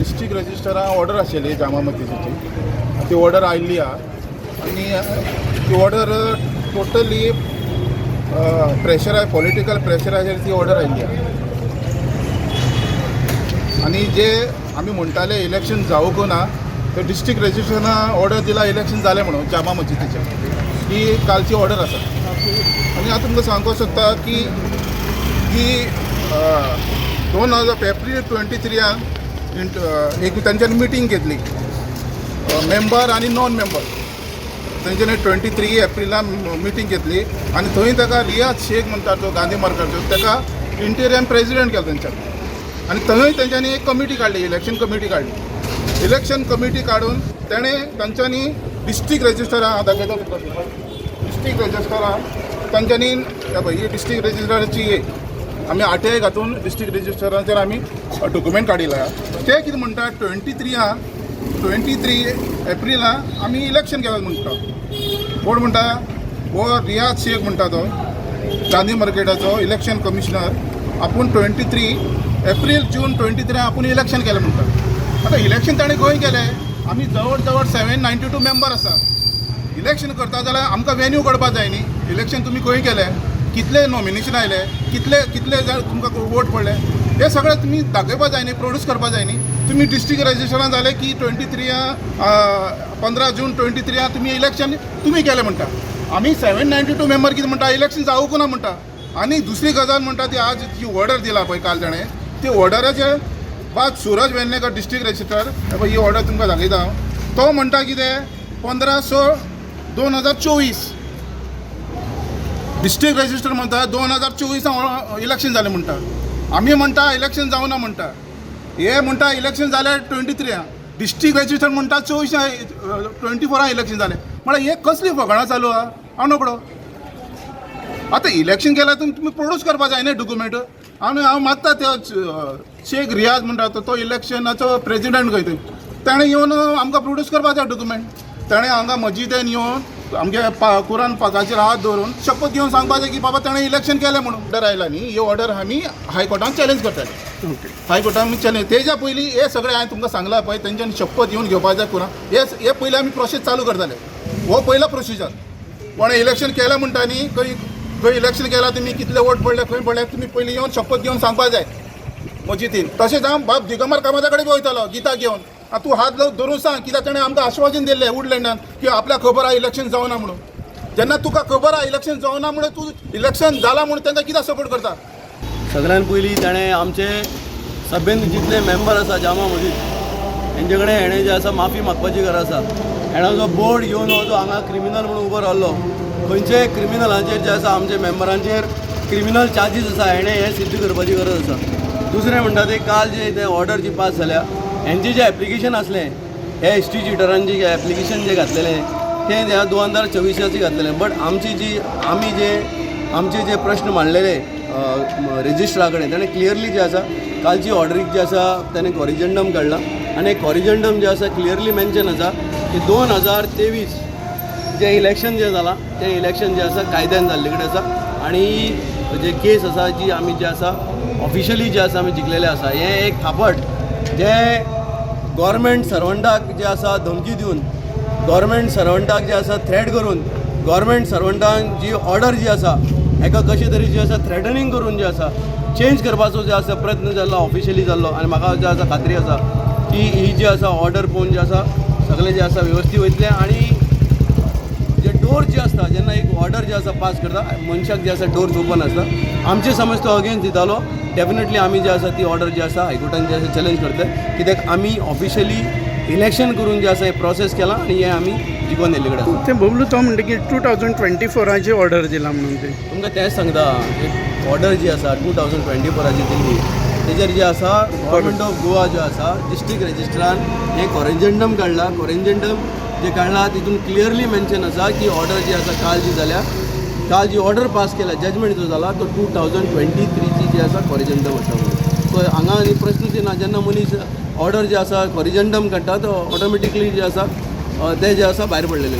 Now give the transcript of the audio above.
District रजिस्टरा order आशिल्ली जामा मस्जिदीची, ती order आयिल्ली आहा आनी ती ऑर्डर टोटली पॉलिटिकल प्रेशराचेर ती ऑर्डर आयिल्ली आहा. आनी जे आमी म्हणटाले इलेक्शन जावंक ना ते डिस्ट्रिक्ट रजिस्ट्रेशना ऑर्डर दिला इलेक्शन जालें म्हणून जामा मस्जिदीचें, ही कालची ऑर्डर आसा. आनी हांव तुमकां सांगूंक सोदता की ही 2000 एप्रील 23 एक तांच्यांनी मिटींग घेतली, मेंबर आनी नॉन मेंबर तेंच्यांनी 23 एप्रिलाक मिटींग घेतली आनी थंय ताका रियाज शेख म्हणटा तो गांधी मार्गाचो ताका इंटिरियम प्रेसिडेंट केलो तेंच्यानी. आनी थंय तेंच्यांनी एक कमिटी काडली, इलेक्शन कमिटी काडली. इलेक्शन कमिटी काडून तांच्यांनी डिस्ट्रिक्ट रजिस्टराक हांव दाखयता तुका, डिस्ट्रिक्ट रजिस्टराक तांच्यांनी ही डिस्ट्रिक्ट रजिस्टराची आमी आरटीआय घालून डिस्ट्रिक्ट रजिस्टराचेर आमी डॉक्युमेंट काडिला. ते कितें म्हणटा 23 एप्रिला आमी इलेक्शन केलें म्हणटा. कोण म्हणटा हो रियाज शेख म्हणटा तो गांधी मार्केटाचो इलेक्शन कमिशनर. आपूण 23 एप्रील जून 23 आपूण इलेक्शन केलें म्हणटा. आतां इलेक्शन ताणें खंय केलें? आमी जवळ जवळ 792 मेंबर आसा. इलेक्शन करता जाल्यार आमकां वेन्यू काडपाक जाय न्ही. इलेक्शन तुमी खंय केलें, कितले नॉमिनेशन आयले, कितले तुमकां वोट पडले, हे सगळें तुमी दाखयपाक जाय न्ही, प्रोड्यूस करपाक जाय न्ही. तुमी डिस्ट्रिक्ट रजिस्ट्रेशन जालें की 15 जून 23 तुमी इलेक्शन तुमी केलें म्हणटा. आमी 792 मेंबर कितें म्हणटा इलेक्शन जावंक ना म्हणटा. आनी दुसरी गजाल म्हणटा ती आज जी ऑर्डर दिला पळय काल ताणें, ती ऑर्डराचे बाद सूरज वेर्णेकर डिस्ट्रिक्ट रजिस्ट्रार ही ऑर्डर तुमकां दाखयता. तो म्हणटा कितें 15/6/2024 डिस्ट्रिक्ट रजिस्टर म्हणटा 2024 इलेक्शन जालें म्हणटा. आमी म्हणटा इलेक्शन जावना म्हणटा. हे म्हणटा इलेक्शन जालें 23 डिस्ट्रिक्ट रजिस्टर म्हणटा 24 इलेक्शन जालें. म्हळ्यार हे कसली फकाणां चालू आहा हांव नकळो. आतां इलेक्शन केल्यार तुमी प्रोड्यूस करपाक जाय न्ही डॉक्युमेंट. हांव मागता ते शेख रियाज म्हणटा तो इलेक्शनाचो प्रेसिडेंट खंय ताणें येवन आमकां प्रोड्यूस करपाक जाय डॉक्युमेंट. ताणें हांगा मस्जिदेन येवन आमगे कुरान पाकाचेर हात धरून शपथ घेवन सांगपाक जाय की बाबा ताणें इलेक्शन केलें म्हणून. ऑर्डर आयला न्ही, ही ऑर्डर आमी हायकोर्टान चॅलेंज करताले. हायकोर्टान आमी चॅलेंज तेज्या पयलीं हे सगळें हांवें तुमकां सांगलां पळय तेंच्यांनी शपथ घेवन घेवपाक जाय कुरान. हे पयलीं आमी प्रोसेस चालू करताले. हो पयलो प्रोसिजर. कोणें इलेक्शन केलें म्हणटा न्ही, खंय इलेक्शन केलां तुमी कितले वोट पडले खंय पडले तुमी पयलीं येवन शपथ घेवन सांगपाक जाय मस्जिदीन. तशेंच हांव बाब दिगंबर कामता कडेन वयतालो गिता घेवन. तूं हात धरून सांग कित्याक ताणें आमकां आश्वासन दिल्लें वुडलँडान की आपल्याक खबर आहा इलेक्शन जावना म्हणून. जेन्ना तुका खबर आहा इलेक्शन जावना म्हणून तूं इलेक्शन जालां म्हणून तांकां कित्याक सपोर्ट करता? सगळ्यान पयलीं ताणें आमचे सभेन जितले मेंबर आसा जामा मस्जिद तेंचे कडेन हेणें जें आसा माफी मागपाची गरज आसा. हेणो जो बोर्ड घेवन हो जो हांगा क्रिमिनल म्हणून उबो रावलो, खंयचे क्रिमिनलांचेर जे आसा आमचे मेंबरांचेर क्रिमिनल चार्जीस आसा हेणें हें सिद्ध करपाची गरज आसा. दुसरें म्हणटा तें काल जे ते ऑर्डर जी पास जाल्या हेंचें जें एप्लिकेशन आसलें हे हिस्ट्री चिटरांचें जे एप्लिकेशन जे घातलेलें तें 2024 घातलेलें. बट आमचे जे प्रश्न मांडलेले रजिस्ट्रा कडेन ताणें क्लियरली जे आसा कालची ऑर्डरीक जे आसा ताणें कॉरिजंडम काडला आनी कॉरिजंडम जे आसा क्लियरली मेन्शन आसा की 2023 जे इलेक्शन जे जालां तें इलेक्शन जे आसा कायद्यान जाल्ले कडेन आसा. आनी जे केस आसा जी आमी जे आसा ऑफिशियली जे आसा आमी जिखलेले आसा. हें एक फापट जे गव्हर्मेंट सर्वंटाक जे आसा धमकी दिवन गव्हर्मेंट सर्वंटाक जे आसा थ्रेट करून गव्हर्मेंट सर्वंटाक जी ऑर्डर जी आसा हेका कशे तरी जी आसा थ्रेटनिंग करून जे आसा चेंज करपाचो जे आसा प्रयत्न जाल्लो ऑफिशियली जाल्लो. आनी म्हाका जे आसा खात्री आसा की ही जी आसा ऑर्डर पळोवन जे आसा सगळें जे आसा वेवस्थीत वयतलें. आनी जे डोर जे आसता जेन्ना एक ऑर्डर जे आसा पास करता मनशाक जे आसा डोर्स ओपन आसता. आमचे समज तो अगेन्स्ट दितालो डेफिनेटली आमी जे आसा ती ऑर्डर जी आसा हायकोर्टान जे आसा चॅलेंज करता कित्याक आमी ऑफिशियली इलेक्शन करून जे आसा हे प्रोसेस केला आनी हे आमी जिखोवन येयल्ले कडेन आसा. ते बबलू तो म्हणटा की 2024 ऑर्डर दिला म्हणून ते तुमकां तेंच सांगता एक ऑर्डर जी आसा 2024 दिल्ली तेजेर जे आसा गव्हर्मेंट ऑफ गोवा जो आसा डिस्ट्रिक्ट रजिस्ट्रान हे कॉरिजंडम काडला. कॉरिजंडम जे काडला तितून क्लियरली मेन्शन आसा की ऑर्डर जी आसा काल जी जाल्या काल जी ऑर्डर पास केला जजमेंट जो जाला तो 2023 जी आसा कॉरिजंडम आसा म्हणून. सो हांगा आनी प्रश्नच ना. जेन्ना मनीस ऑर्डर जे आसा कॉरिजंडम काडटा तो ऑटोमॅटिकली जे आसा ते जे आसा भायर पडलेले.